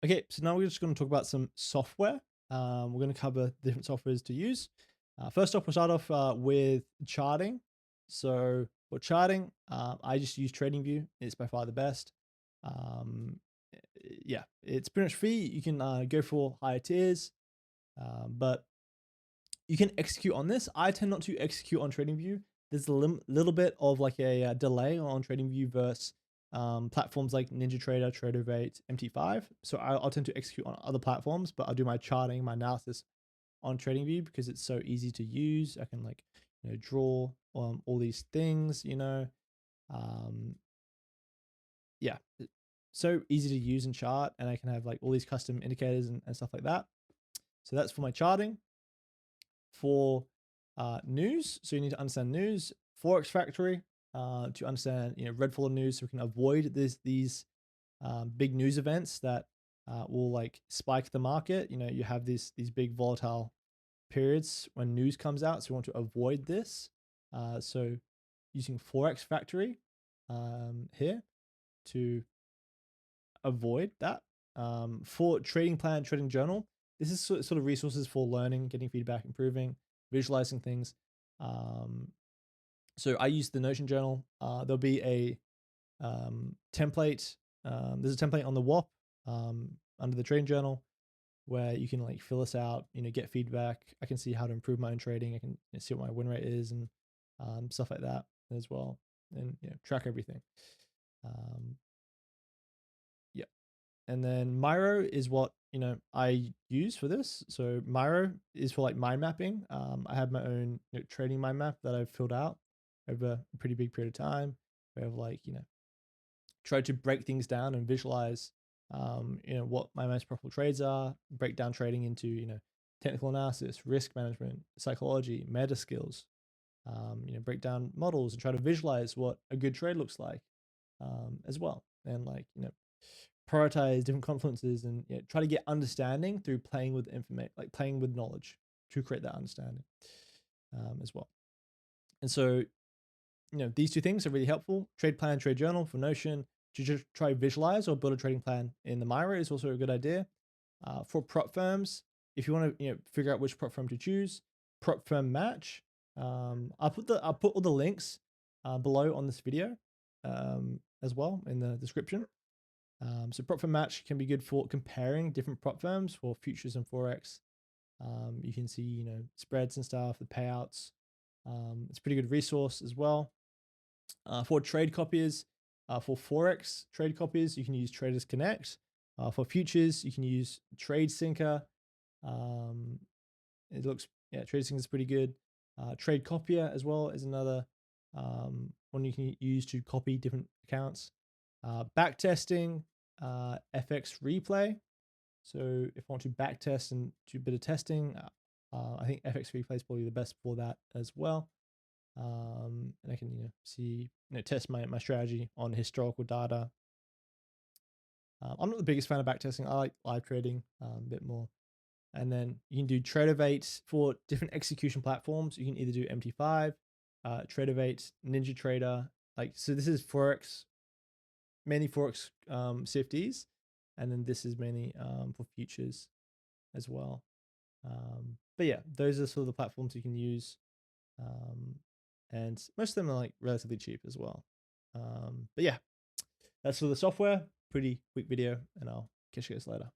Okay, so now we're just going to talk about some software. We're going to cover different softwares to use. First off, we'll start off with charting. So for charting, I just use TradingView. It's by far the best. Um, yeah, it's pretty much free. You can go for higher tiers, but you can execute on this. I tend not to execute on TradingView. There's a little bit of like a delay on TradingView versus platforms like NinjaTrader, Trader8, MT5. So I'll tend to execute on other platforms, but I'll do my charting, my analysis on TradingView because it's so easy to use. I can like draw all these things. Um, yeah, so easy to use and chart, and I can have like all these custom indicators and stuff like that. So that's for my charting. For news, so you need to understand news. Forex Factory to understand red folder news, so we can avoid these big news events that will like spike the market. You have these big volatile periods when news comes out, so we want to avoid this. So using Forex Factory here to avoid that. For Trading Plan, Trading Journal, this is sort of resources for learning, getting feedback, improving, visualizing things. So I use the Notion Journal. There'll be a template. There's a template on the WAP under the Trading Journal where you can like fill this out, get feedback. I can see how to improve my own trading. I can see what my win rate is and stuff like that as well, and track everything. Um, yeah. And then Miro is what I use for this. So Miro is for like mind mapping. I have my own trading mind map that I've filled out over a pretty big period of time. Where I've like tried to break things down and visualize what my most profitable trades are. Break down trading into technical analysis, risk management, psychology, meta skills. Break down models and try to visualize what a good trade looks like as well. And like prioritize different confluences and try to get understanding through playing with information, like playing with knowledge to create that understanding as well. And so, these two things are really helpful. Trade plan, trade journal for Notion to just try visualize or build a trading plan in the Miro is also a good idea. For prop firms, if you want to figure out which prop firm to choose, prop firm match. I'll put all the links below on this video as well in the description. So prop firm match can be good for comparing different prop firms for futures and forex. You can see spreads and stuff, the payouts. It's a pretty good resource as well. For trade copiers, for forex trade copiers, you can use Traders Connect. For futures, you can use Trade Syncer. It looks Trade Syncer is pretty good. Trade Copier as well is another one you can use to copy different accounts. Back testing, FX Replay. So if I want to back test and do a bit of testing, I think FX Replay is probably the best for that as well. And I can see test my strategy on historical data. I'm not the biggest fan of backtesting. I like live trading a bit more. And then you can do Trader8 for different execution platforms. You can either do MT5, Trader8, NinjaTrader. So this is Forex, mainly Forex CFDs. And then this is mainly for futures as well. But yeah, those are sort of the platforms you can use. And most of them are like relatively cheap as well. But yeah, that's for the software. Pretty quick video, and I'll catch you guys later.